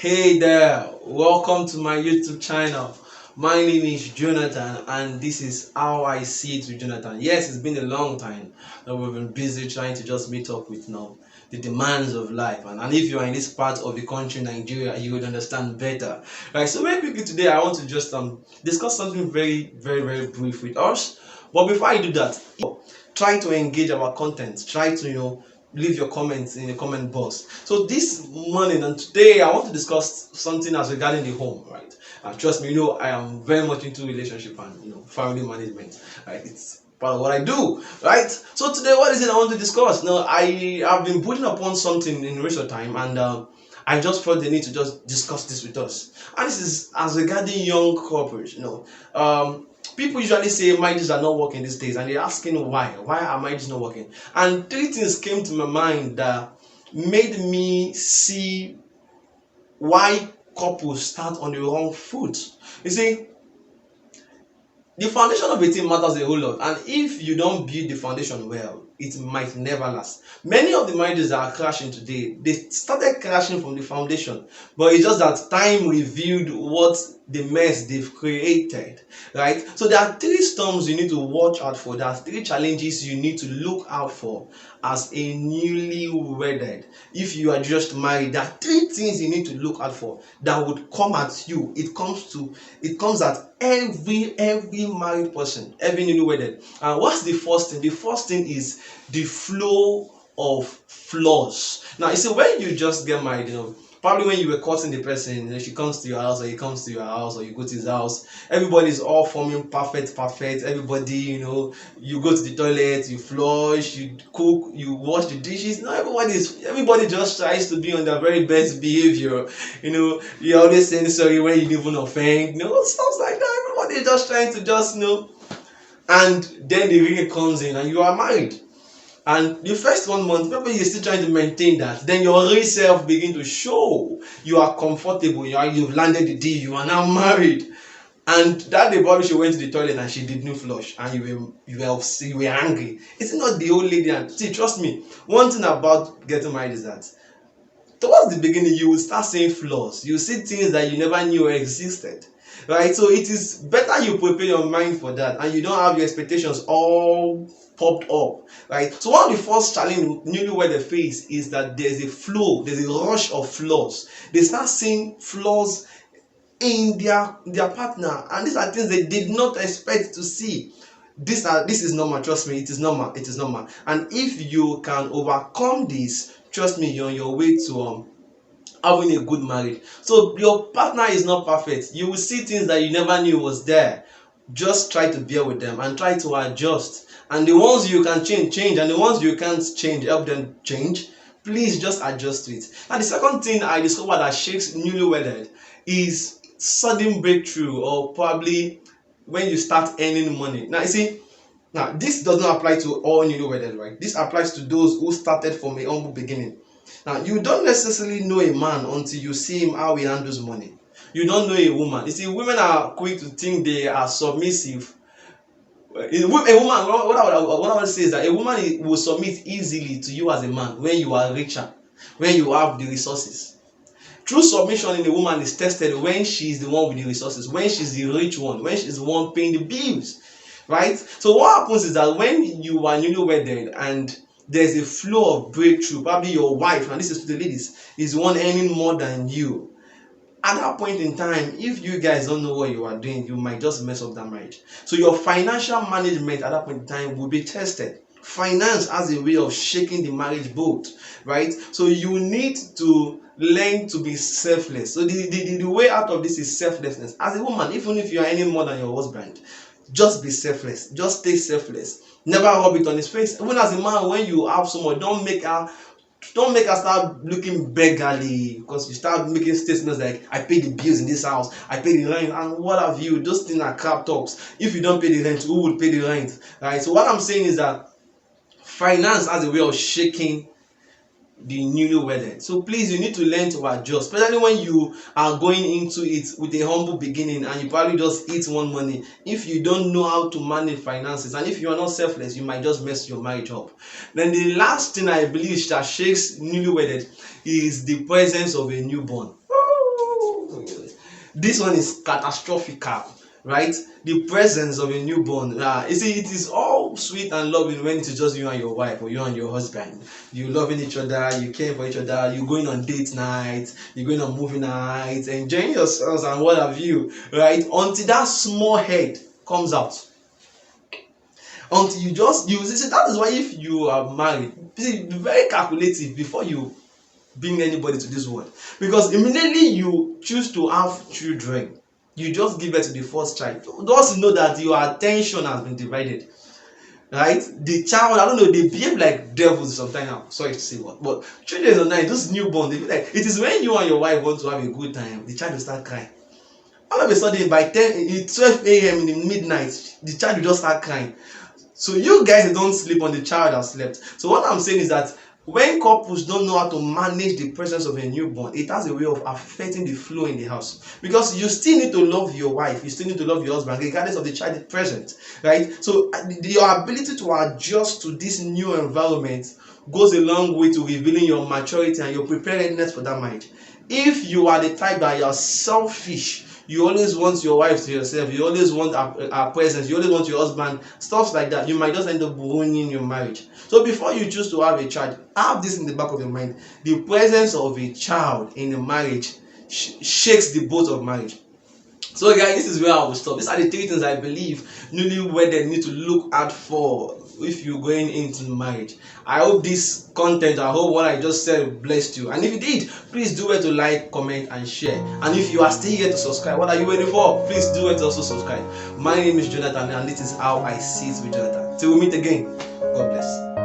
Hey there, welcome to my YouTube channel. My name is Jonathan, and this is how I see it with Jonathan. Yes, it's been a long time that we've been busy trying to just meet up with the demands of life. And if you are in this part of the country, Nigeria, you would understand better. Right, so very quickly today, I want to just discuss something very brief with us. But before I do that, try to engage our content. Try to leave your comments in the comment box. So this morning and today I want to discuss something as regarding the home, right? And trust me, I am very much into relationship and family management. Right? It's part of what I do, right? So today, what is it I want to discuss? Now, I have been putting upon something in recent time, and I just felt the need to just discuss this with us. And this is as regarding young couples. People usually say marriages are not working these days, and they're asking why. Why are marriages not working? And three things came to my mind that made me see why couples start on the wrong foot. You see, the foundation of a thing matters a whole lot, and if you don't build the foundation well, it might never last. Many of the marriages that are crashing today, they started crashing from the foundation, but it's just that time revealed what the mess they've created, right? So there are three storms you need to watch out for. There are three challenges you need to look out for as a newly wedded. If you are just married, there are three things you need to look out for that would come at you. It comes at every married person, every newly wedded. And what's the first thing? The first thing is the flow of flaws. Now, you see, when you just get married, probably when you were courting the person, she comes to your house, or he comes to your house, or you go to his house, everybody is all forming perfect. Everybody, you go to the toilet, you flush, you cook, you wash the dishes. Now everybody just tries to be on their very best behavior. You're always saying sorry when you even offend, stuff like that. Everybody is just trying to and then the ring comes in and you are married. And the first 1 month, maybe you're still trying to maintain that. Then your real self begin to show. You are comfortable. You've landed the deal. You are now married. And that day, probably she went to the toilet and she did not flush, and you were angry. It's not the old lady. And see, trust me. One thing about getting married is that towards the beginning, you will start seeing flaws. You see things that you never knew existed. Right? So it is better you prepare your mind for that, and you don't have your expectations all popped up. Right? So one of the first challenge newlywed face is that there's a rush of flaws. They start seeing flaws in their partner, and these are things they did not expect to see. This is normal. Trust me, it is normal. And if you can overcome this, trust me, you're on your way to having a good marriage. So your partner is not perfect. You will see things that you never knew was there. Just try to bear with them and try to adjust. And the ones you can change, and the ones you can't change, help them change. Please just adjust to it. And the second thing I discovered that shakes newlywed is sudden breakthrough, or probably when you start earning money. Now you see, this does not apply to all newlywed, right? This applies to those who started from a humble beginning. Now, you don't necessarily know a man until you see him how he handles money. You don't know a woman. You see, women are quick to think they are submissive. A woman, what I want to say is that a woman will submit easily to you as a man when you are richer, when you have the resources. True submission in a woman is tested when she's the one with the resources, when she's the rich one, when she's the one paying the bills, right? So what happens is that when you are newlywed and there's a flow of breakthrough, probably your wife, and this is to the ladies, is one earning more than you. At that point in time, if you guys don't know what you are doing, you might just mess up that marriage. So your financial management at that point in time will be tested. Finance has a way of shaking the marriage boat, right? So you need to learn to be selfless. So the way out of this is selflessness. As a woman, even if you are earning more than your husband, just be selfless. Just stay selfless. Never rub it on his face. Even as a man, when you have someone, don't make her start looking beggarly, because you start making statements like, I pay the bills in this house, I pay the rent, and what have you. Those things are crap talks. If you don't pay the rent, who would pay the rent? Right? So what I'm saying is that finance has a way of shaking the newlywed. So please, you need to learn to adjust, especially when you are going into it with a humble beginning and you probably just eat one money. If you don't know how to manage finances, and if you are not selfless, you might just mess your marriage up. Then the last thing I believe that shakes newlywed is the presence of a newborn. This one is catastrophical, right? The presence of a newborn. You see, it is all sweet and loving when it's just you and your wife or you and your husband. You loving each other, you care for each other, you going on date nights, you going on movie nights, enjoying yourselves and what have you, right? Until that small head comes out. Until you see, that is why if you are married, be very calculative before you bring anybody to this world, because immediately you choose to have children, you just give birth to the first child, just know that your attention has been divided, right? The child, I don't know, they behave like devils sometimes. I'm sorry to say what, but children sometimes, those newborn, they feel like it is when you and your wife want to have a good time, the child will start crying. All of a sudden by 12 a.m. in the midnight, the child will just start crying. So you guys don't sleep on the child has slept. So what I'm saying is that when couples don't know how to manage the presence of a newborn, it has a way of affecting the flow in the house. Because you still need to love your wife, you still need to love your husband, regardless of the child present, right? So your ability to adjust to this new environment goes a long way to revealing your maturity and your preparedness for that marriage. If you are the type that you are selfish, you always want your wife to yourself, you always want her presence, you always want your husband, stuff like that, you might just end up ruining your marriage. So before you choose to have a child, have this in the back of your mind: the presence of a child in a marriage shakes the boat of marriage. So guys, this is where I will stop. These are the 3 things I believe newlywed need to look out for if you're going into marriage. I hope this content, I hope what I just said blessed you. And if it did, please do it to like, comment, and share. And if you are still here to subscribe, what are you waiting for? Please do it to also subscribe. My name is Jonathan, and this is how I see it with Jonathan. Till we meet again, God bless.